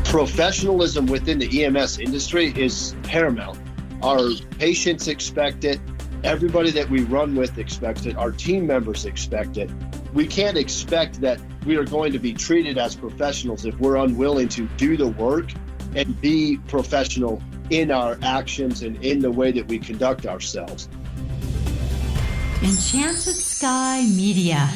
Professionalism within the EMS industry is paramount. Our patients expect it. Everybody that we run with expects it. Our team members expect it. We can't expect that we are going to be treated as professionals if we're unwilling to do the work and be professional in our actions and in the way that we conduct ourselves. Enchanted Sky Media.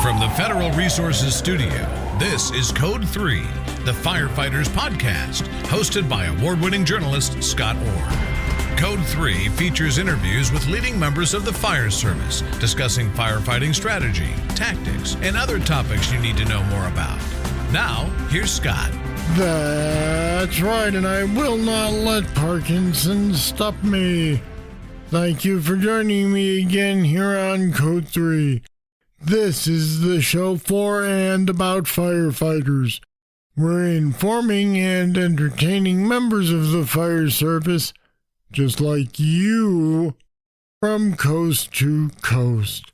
From the Federal Resources Studio, this is Code 3, the Firefighters podcast, hosted by award-winning journalist Scott Orr. Code 3 features interviews with leading members of the fire service, discussing firefighting strategy, tactics, and other topics you need to know more about. Now, here's Scott. That's right, and I will not let Parkinson's stop me. Thank you for joining me again here on Code 3. This is the show for and about firefighters. We're informing and entertaining members of the fire service, just like you, from coast to coast.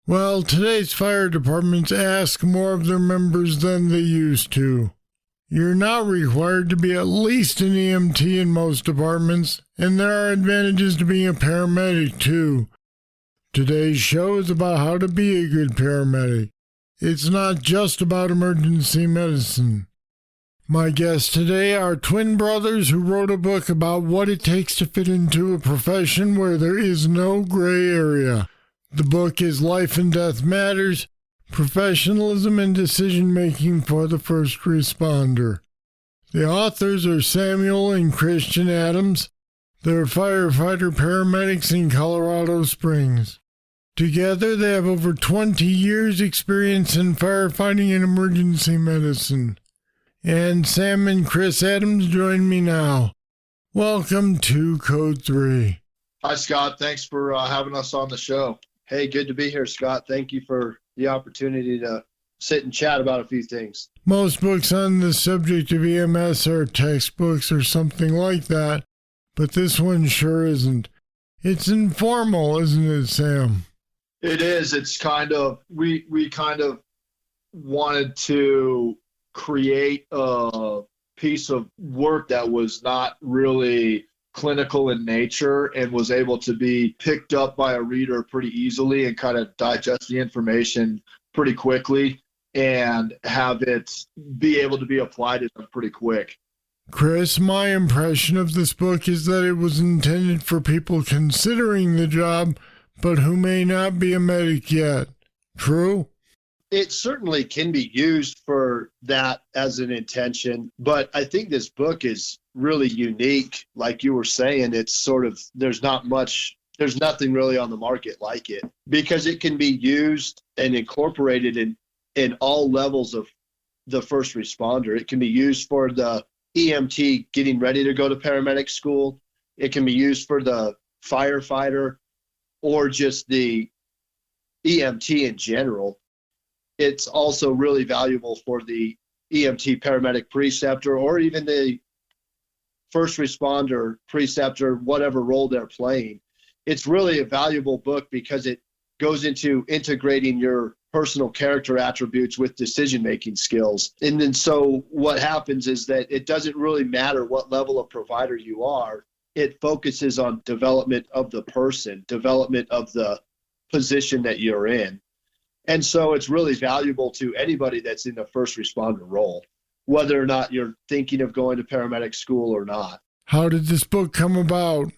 Well, today's fire departments ask more of their members than they used to. You're now required to be at least an EMT in most departments, and there are advantages to being a paramedic too. Today's show is about how to be a good paramedic. It's not just about emergency medicine. My guests today are twin brothers who wrote a book about what it takes to fit into a profession where there is no gray area. The book is Life and Death Matters, Professionalism and Decision-Making for the First Responder. The authors are Samuel and Christian Adams. They're firefighter paramedics in Colorado Springs. Together, they have over 20 years' experience in firefighting and emergency medicine. And Sam and Chris Adams join me now. Welcome to Code 3. Hi, Scott. Thanks for having us on the show. Hey, good to be here, Scott. Thank you for the opportunity to sit and chat about a few things. Most books on the subject of EMS are textbooks or something like that, but this one sure isn't. It's informal, isn't it, Sam? It is. It's kind of, we kind of wanted to create a piece of work that was not really clinical in nature and was able to be picked up by a reader pretty easily and kind of digest the information pretty quickly and have it be able to be applied pretty quick. Chris, my impression of this book is that it was intended for people considering the job, but who may not be a medic yet. True? It certainly can be used for that as an intention, but I think this book is really unique. Like you were saying, it's sort of, there's nothing really on the market like it, because it can be used and incorporated in all levels of the first responder. It can be used for the EMT getting ready to go to paramedic school. It can be used for the firefighter or just the EMT in general. It's also really valuable for the EMT paramedic preceptor or even the first responder preceptor, whatever role they're playing. It's really a valuable book because it goes into integrating your personal character attributes with decision-making skills. And then so what happens is that it doesn't really matter what level of provider you are. It focuses on development of the person, development of the position that you're in. And so it's really valuable to anybody that's in the first responder role, whether or not you're thinking of going to paramedic school or not. How did this book come about?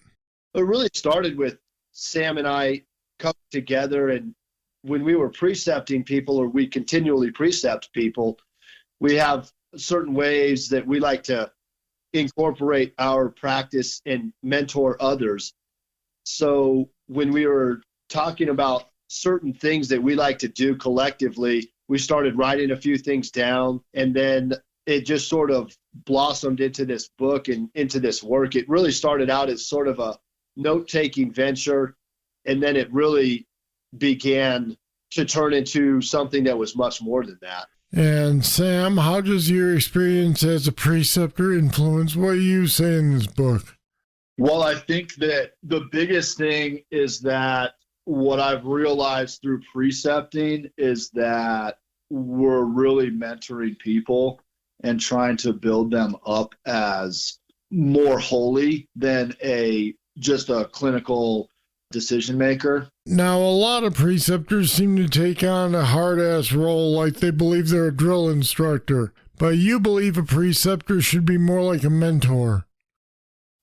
It really started with Sam and I coming together, and when we were precepting people, or we continually precept people, we have certain ways that we like to incorporate our practice and mentor others. So when we were talking about certain things that we like to do collectively, we started writing a few things down, and then it just sort of blossomed into this book and into this work. It really started out as sort of a note-taking venture, and then it really began to turn into something that was much more than that. And Sam, how does your experience as a preceptor influence what you say in this book? Well, I think that the biggest thing is that what I've realized through precepting is that we're really mentoring people and trying to build them up as more holy than just a clinical decision maker. Now, a lot of preceptors seem to take on a hard-ass role like they believe they're a drill instructor, but you believe a preceptor should be more like a mentor.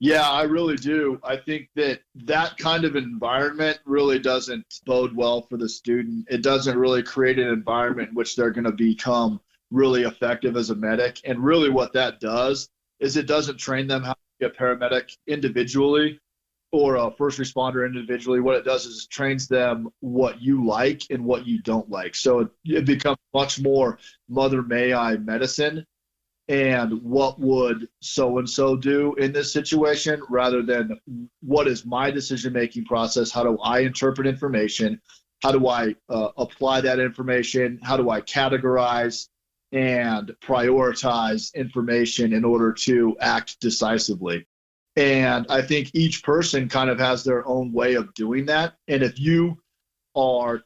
Yeah, I really do. I think that kind of environment really doesn't bode well for the student. It doesn't really create an environment in which they're going to become really effective as a medic. And really what that does is it doesn't train them how to be a paramedic individually or a first responder individually. What it does is it trains them what you like and what you don't like. So it becomes much more mother may I medicine and what would so-and-so do in this situation rather than what is my decision-making process? How do I interpret information? How do I apply that information? How do I categorize and prioritize information in order to act decisively? And I think each person kind of has their own way of doing that. And if you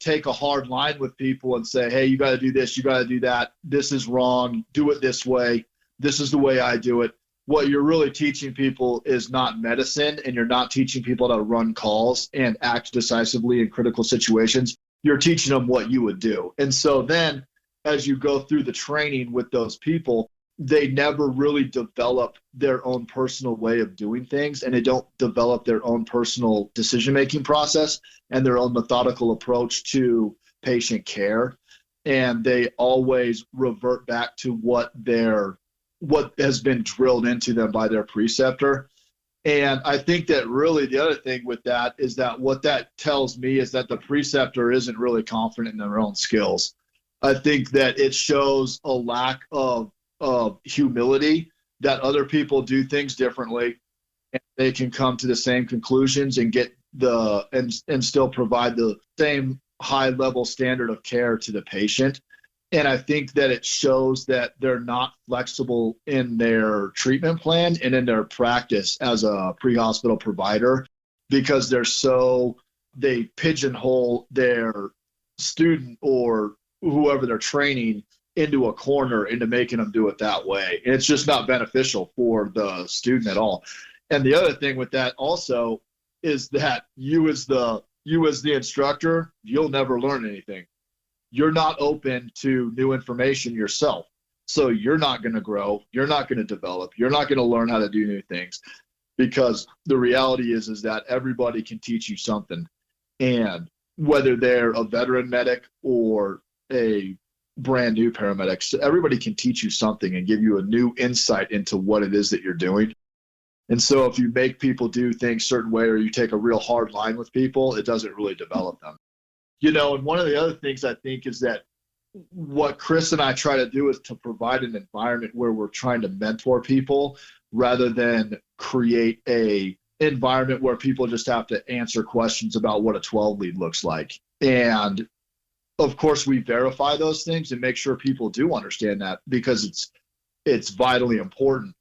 take a hard line with people and say, hey, you got to do this, you got to do that, this is wrong, do it this way, this is the way I do it. What you're really teaching people is not medicine, and you're not teaching people how to run calls and act decisively in critical situations. You're teaching them what you would do. And so then as you go through the training with those people, they never really develop their own personal way of doing things, and they don't develop their own personal decision-making process and their own methodical approach to patient care. And they always revert back to what has been drilled into them by their preceptor. And I think that really the other thing with that is that what that tells me is that the preceptor isn't really confident in their own skills. I think that it shows a lack of humility that other people do things differently and they can come to the same conclusions and get and still provide the same high level standard of care to the patient. And I think that it shows that they're not flexible in their treatment plan and in their practice as a pre-hospital provider because they pigeonhole their student or whoever they're training into a corner into making them do it that way. And it's just not beneficial for the student at all. And the other thing with that also is that you as the instructor, you'll never learn anything. You're not open to new information yourself. So you're not going to grow. You're not going to develop. You're not going to learn how to do new things because the reality is that everybody can teach you something. And whether they're a veteran medic or a brand new paramedic, so everybody can teach you something and give you a new insight into what it is that you're doing. And so if you make people do things a certain way or you take a real hard line with people, it doesn't really develop them. And one of the other things I think is that what Chris and I try to do is to provide an environment where we're trying to mentor people rather than create a environment where people just have to answer questions about what a 12 lead looks like. And of course, we verify those things and make sure people do understand that because it's vitally important.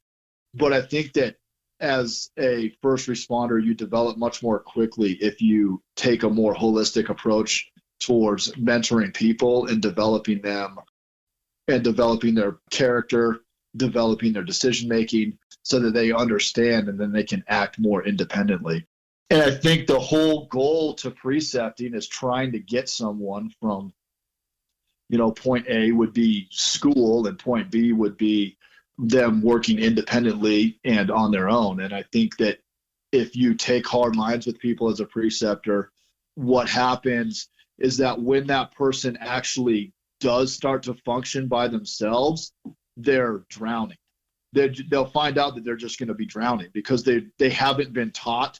But I think that as a first responder, you develop much more quickly if you take a more holistic approach towards mentoring people and developing them and developing their character, developing their decision-making so that they understand and then they can act more independently. And I think the whole goal to precepting is trying to get someone from, point A would be school and point B would be them working independently and on their own. And I think that if you take hard lines with people as a preceptor, what happens is that when that person actually does start to function by themselves, they're drowning. They'll find out that they're just going to be drowning because they haven't been taught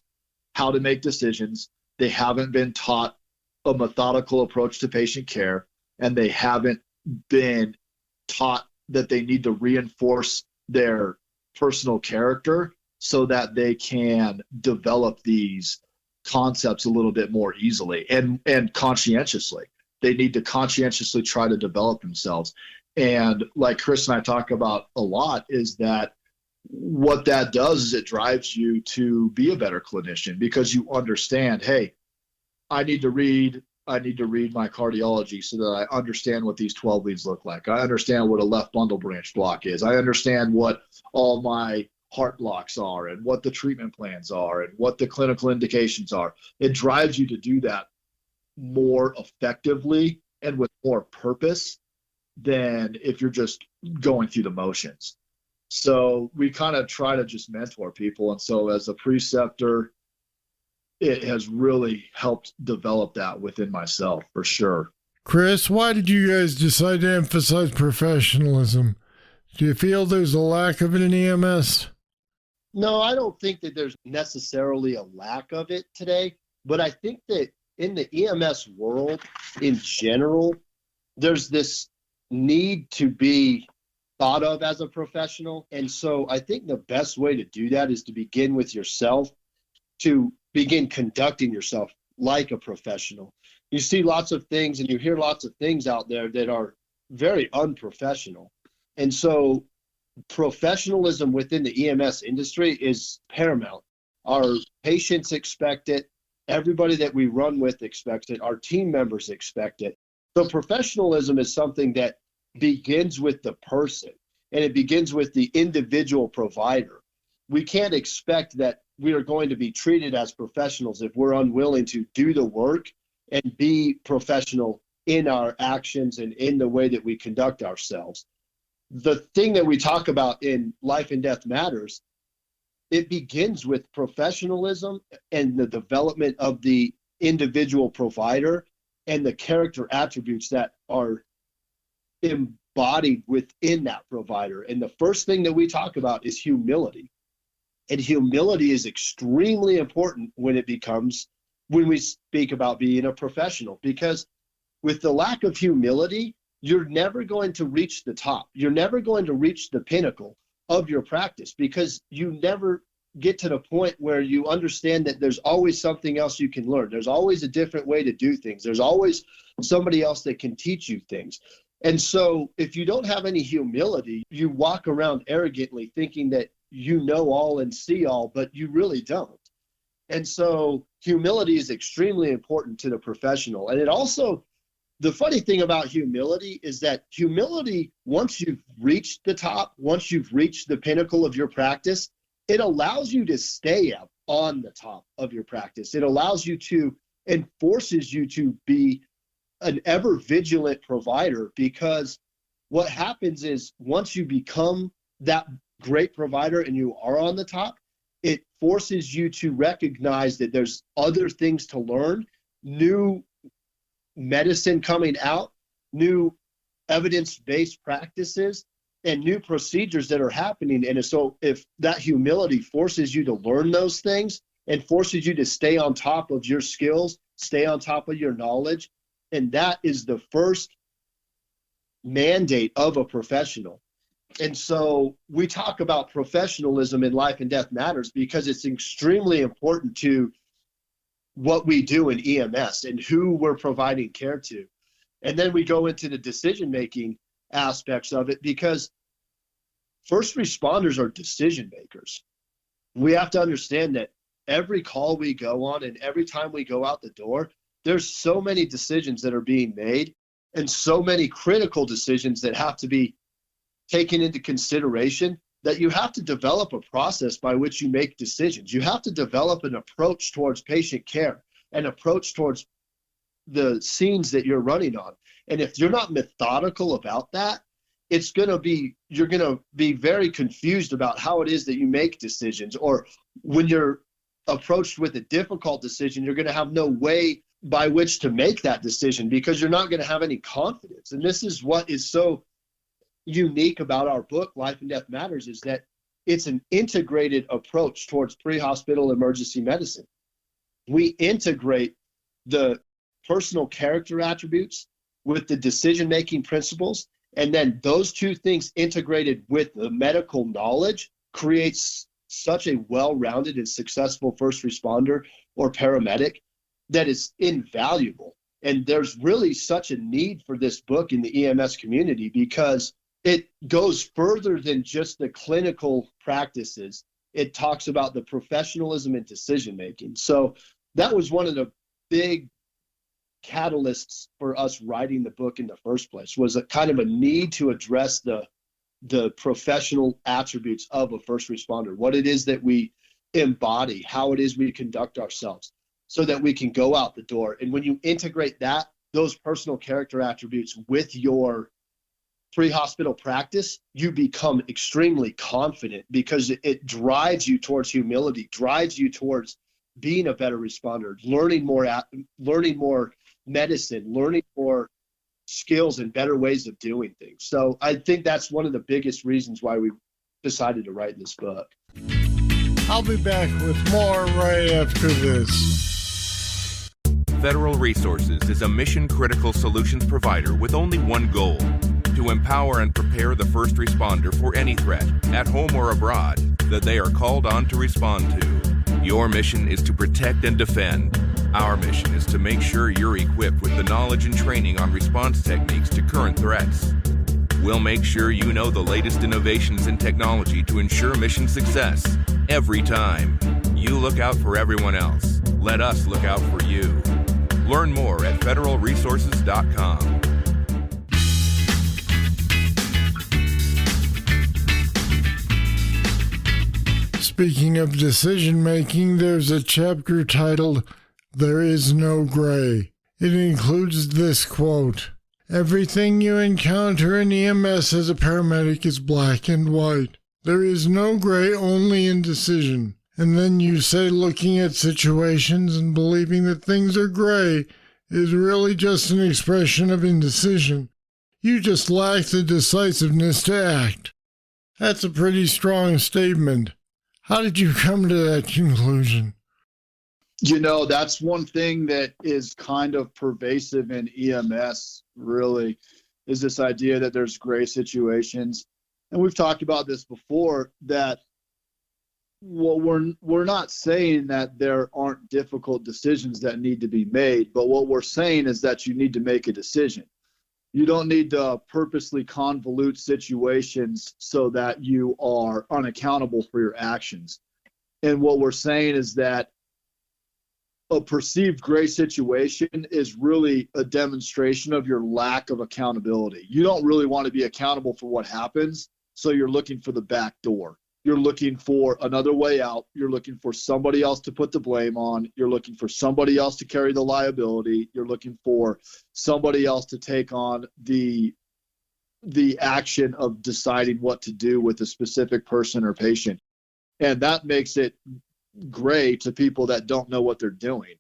how to make decisions. They haven't been taught a methodical approach to patient care, and they haven't been taught that they need to reinforce their personal character so that they can develop these concepts a little bit more easily and conscientiously. They need to conscientiously try to develop themselves. And like Chris and I talk about a lot is that what that does is it drives you to be a better clinician because you understand, hey, I need to read my cardiology so that I understand what these 12 leads look like. I understand what a left bundle branch block is. I understand what all my heart blocks are and what the treatment plans are and what the clinical indications are. It drives you to do that more effectively and with more purpose than if you're just going through the motions. So we kind of try to just mentor people. And so as a preceptor, it has really helped develop that within myself for sure. Chris, why did you guys decide to emphasize professionalism? Do you feel there's a lack of it in EMS? No, I don't think that there's necessarily a lack of it today, but I think that in the EMS world in general, there's this need to be thought of as a professional. And so I think the best way to do that is to begin with yourself, to begin conducting yourself like a professional. You see lots of things and you hear lots of things out there that are very unprofessional. And so professionalism within the EMS industry is paramount. Our patients expect it. Everybody that we run with expects it. Our team members expect it. So professionalism is something that begins with the person, and it begins with the individual provider. We can't expect that we are going to be treated as professionals if we're unwilling to do the work and be professional in our actions and in the way that we conduct ourselves. The thing that we talk about in Life and Death Matters, it begins with professionalism and the development of the individual provider and the character attributes that are embodied within that provider. And the first thing that we talk about is humility. And humility is extremely important when we speak about being a professional, because with the lack of humility, you're never going to reach the top. You're never going to reach the pinnacle of your practice because you never get to the point where you understand that there's always something else you can learn. There's always a different way to do things. There's always somebody else that can teach you things. And so if you don't have any humility, you walk around arrogantly thinking that you know all and see all, but you really don't. And so humility is extremely important to the professional. And it also, the funny thing about humility is that humility, once you've reached the top, once you've reached the pinnacle of your practice, it allows you to stay up on the top of your practice. It allows you to and forces you to be an ever vigilant provider, because what happens is once you become that great provider and you are on the top, it forces you to recognize that there's other things to learn, new medicine coming out, new evidence-based practices, and new procedures that are happening. And so if that humility forces you to learn those things and forces you to stay on top of your skills, stay on top of your knowledge, and that is the first mandate of a professional. And so we talk about professionalism in Life and Death Matters because it's extremely important to what we do in EMS and who we're providing care to. And then we go into the decision-making aspects of it, because first responders are decision makers. We have to understand that every call we go on and every time we go out the door, there's so many decisions that are being made and so many critical decisions that have to be taken into consideration that you have to develop a process by which you make decisions. You have to develop an approach towards patient care, an approach towards the scenes that you're running on. And if you're not methodical about that, you're going to be very confused about how it is that you make decisions. Or when you're approached with a difficult decision, you're going to have no way by which to make that decision because you're not going to have any confidence. And this is what is so unique about our book, Life and Death Matters, is that it's an integrated approach towards pre-hospital emergency medicine. We integrate the personal character attributes with the decision-making principles, and then those two things integrated with the medical knowledge creates such a well-rounded and successful first responder or paramedic that is invaluable. And there's really such a need for this book in the EMS community because it goes further than just the clinical practices. It talks about the professionalism and decision-making. So that was one of the big catalysts for us writing the book in the first place, was a kind of a need to address the professional attributes of a first responder, what it is that we embody, how it is we conduct ourselves, so that we can go out the door. And when you integrate those personal character attributes with your pre-hospital practice, you become extremely confident, because it drives you towards humility, drives you towards being a better responder, learning more medicine, learning more skills and better ways of doing things. So I think that's one of the biggest reasons why we decided to write this book. I'll be back with more right after this. Federal Resources is a mission-critical solutions provider with only one goal: to empower and prepare the first responder for any threat, at home or abroad, that they are called on to respond to. Your mission is to protect and defend. Our mission is to make sure you're equipped with the knowledge and training on response techniques to current threats. We'll make sure you know the latest innovations in technology to ensure mission success every time. You look out for everyone else. Let us look out for you. Learn more at federalresources.com. Speaking of decision-making, there's a chapter titled, "There is no gray." It includes this quote: "Everything you encounter in EMS as a paramedic is black and white. There is no gray, only indecision." And then you say looking at situations and believing that things are gray is really just an expression of indecision. You just lack the decisiveness to act. That's a pretty strong statement. How did you come to that conclusion? That's one thing that is kind of pervasive in EMS, really, is this idea that there's gray situations. And we've talked about this before, that we're not saying that there aren't difficult decisions that need to be made, but what we're saying is that you need to make a decision. You don't need to purposely convolute situations so that you are unaccountable for your actions. And what we're saying is that a perceived gray situation is really a demonstration of your lack of accountability. You don't really want to be accountable for what happens, so you're looking for the back door. You're looking for another way out. You're looking for somebody else to put the blame on. You're looking for somebody else to carry the liability. You're looking for somebody else to take on the action of deciding what to do with a specific person or patient. And that makes it gray to people that don't know what they're doing.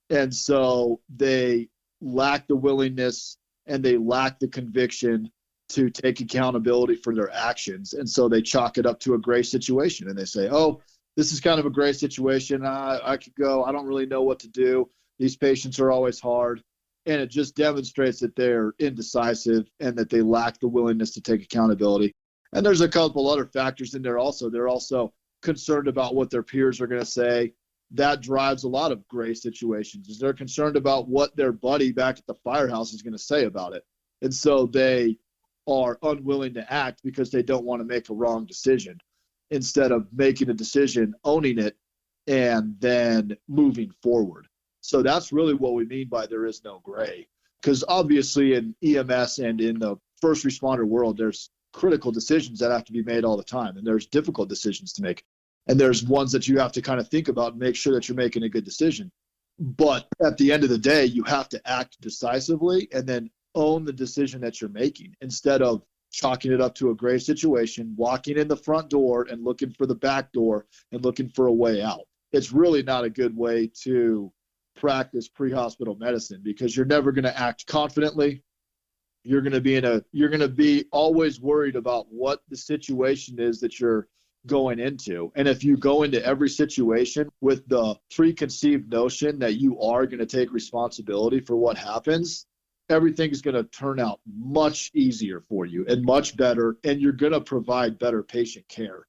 And so they lack the willingness and they lack the conviction to take accountability for their actions. And so they chalk it up to a gray situation and they say, oh, this is kind of a gray situation. I could go, I don't really know what to do. These patients are always hard. And it just demonstrates that they're indecisive and that they lack the willingness to take accountability. And there's a couple other factors in there also. They're also concerned about what their peers are going to say. That drives a lot of gray situations, is they're concerned about what their buddy back at the firehouse is going to say about it. And so they are unwilling to act because they don't want to make a wrong decision, instead of making a decision, owning it, and then moving forward. So that's really what we mean by there is no gray. Because obviously in EMS and in the first responder world, there's critical decisions that have to be made all the time. And there's difficult decisions to make. And there's ones that you have to kind of think about and make sure that you're making a good decision. But at the end of the day, you have to act decisively and then own the decision that you're making, instead of chalking it up to a gray situation, walking in the front door and looking for the back door and looking for a way out. It's really not a good way to practice pre-hospital medicine, because you're never going to act confidently. You're going to be always worried about what the situation is that you're going into. And if you go into every situation with the preconceived notion that you are going to take responsibility for what happens, everything is going to turn out much easier for you and much better, and you're going to provide better patient care.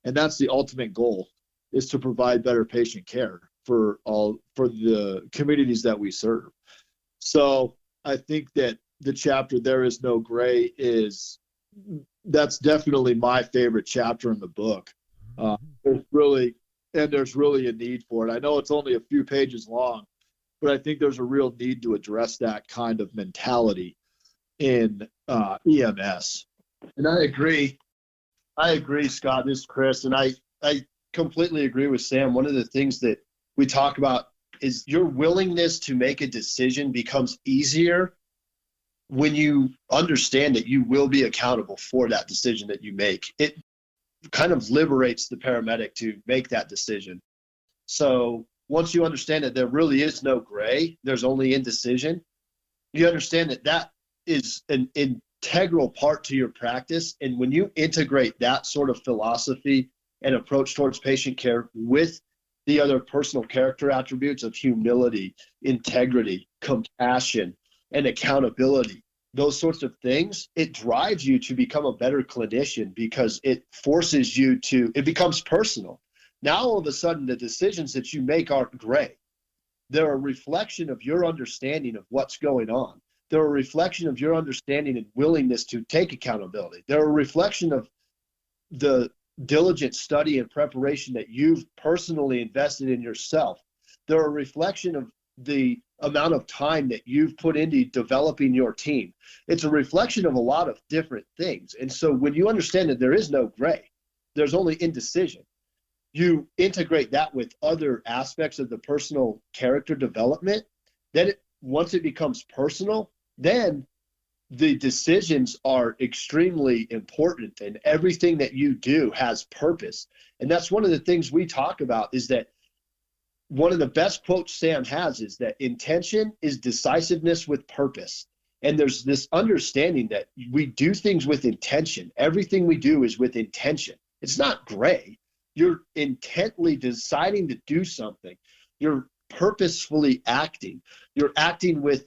And that's the ultimate goal, is to provide better patient care for the communities that we serve. So I think that the chapter "There is no gray" is that's definitely my favorite chapter in the book. There's really a need for it. I know it's only a few pages long, but I think there's a real need to address that kind of mentality in EMS. And I agree, Scott. This is Chris, and I completely agree with Sam. One of the things that we talk about is your willingness to make a decision becomes easier when you understand that you will be accountable for that decision that you make. It kind of liberates the paramedic to make that decision. So once you understand that there really is no gray, there's only indecision, you understand that that is an integral part to your practice. And when you integrate that sort of philosophy and approach towards patient care with the other personal character attributes of humility, integrity, compassion, and accountability, those sorts of things, it drives you to become a better clinician because it forces you to, it becomes personal. Now, all of a sudden, the decisions that you make aren't gray. They're a reflection of your understanding of what's going on. They're a reflection of your understanding and willingness to take accountability. They're a reflection of the diligent study and preparation that you've personally invested in yourself. They're a reflection of the amount of time that you've put into developing your team. It's a reflection of a lot of different things. And so when you understand that there is no gray, there's only indecision, you integrate that with other aspects of the personal character development, then once it becomes personal, then the decisions are extremely important and everything that you do has purpose. And that's one of the things we talk about, is that one of the best quotes Sam has is that intention is decisiveness with purpose. And there's this understanding that we do things with intention. Everything we do is with intention. It's not gray. You're intently deciding to do something. You're purposefully acting. You're acting with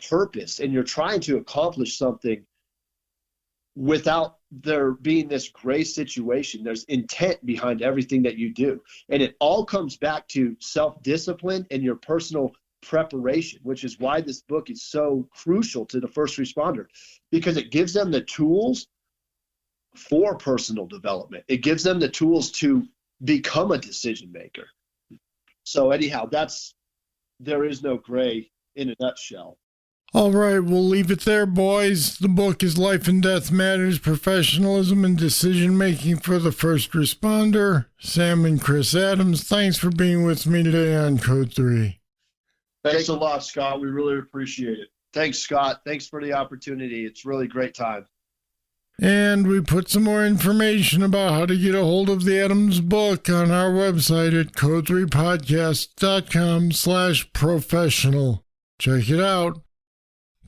purpose, and you're trying to accomplish something without there being this gray situation. There's intent behind everything that you do. And it all comes back to self-discipline and your personal preparation, which is why this book is so crucial to the first responder, because it gives them the tools for personal development. It gives them the tools to become a decision maker. So anyhow, there is no gray in a nutshell. All right, we'll leave it there, boys. The book is Life and Death Matters, Professionalism and Decision-Making for the First Responder. Sam and Chris Adams, thanks for being with me today on Code 3. Thanks a lot, Scott. We really appreciate it. Thanks, Scott. Thanks for the opportunity. It's really a great time. And we put some more information about how to get a hold of the Adams book on our website at code3podcast.com/professional. Check it out.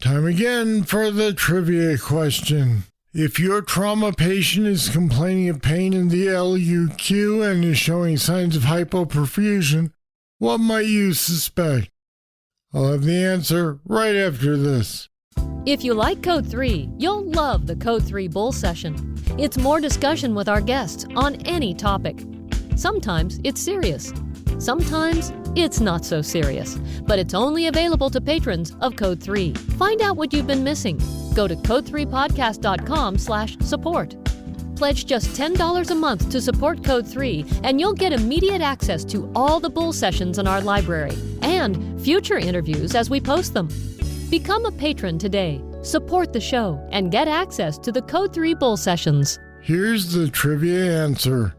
Time again for the trivia question. If your trauma patient is complaining of pain in the LUQ and is showing signs of hypoperfusion, what might you suspect? I'll have the answer right after this. If you like Code 3, you'll love the Code 3 Bull Session. It's more discussion with our guests on any topic. Sometimes it's serious. Sometimes it's not so serious, but it's only available to patrons of Code 3. Find out what you've been missing. Go to code3podcast.com/support. Pledge just $10 a month to support Code 3, and you'll get immediate access to all the Bull Sessions in our library and future interviews as we post them. Become a patron today, support the show, and get access to the Code 3 Bull Sessions. Here's the trivia answer.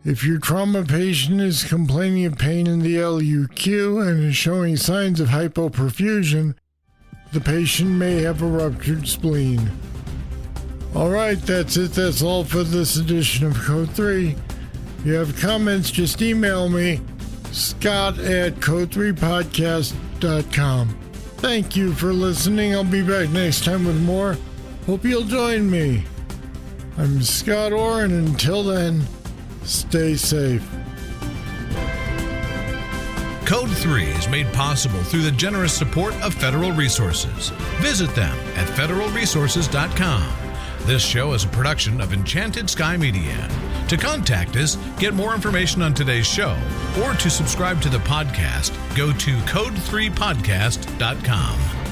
If your trauma patient is complaining of pain in the LUQ and is showing signs of hypoperfusion, the patient may have a ruptured spleen. All right, that's it. That's all for this edition of Code 3. If you have comments, just email me, scott@code3podcast.com. Thank you for listening. I'll be back next time with more. Hope you'll join me. I'm Scott Orr, and until then, stay safe. Code 3 is made possible through the generous support of federal resources. Visit them at federalresources.com. This show is a production of Enchanted Sky Media. To contact us, get more information on today's show, or to subscribe to the podcast, go to code3podcast.com.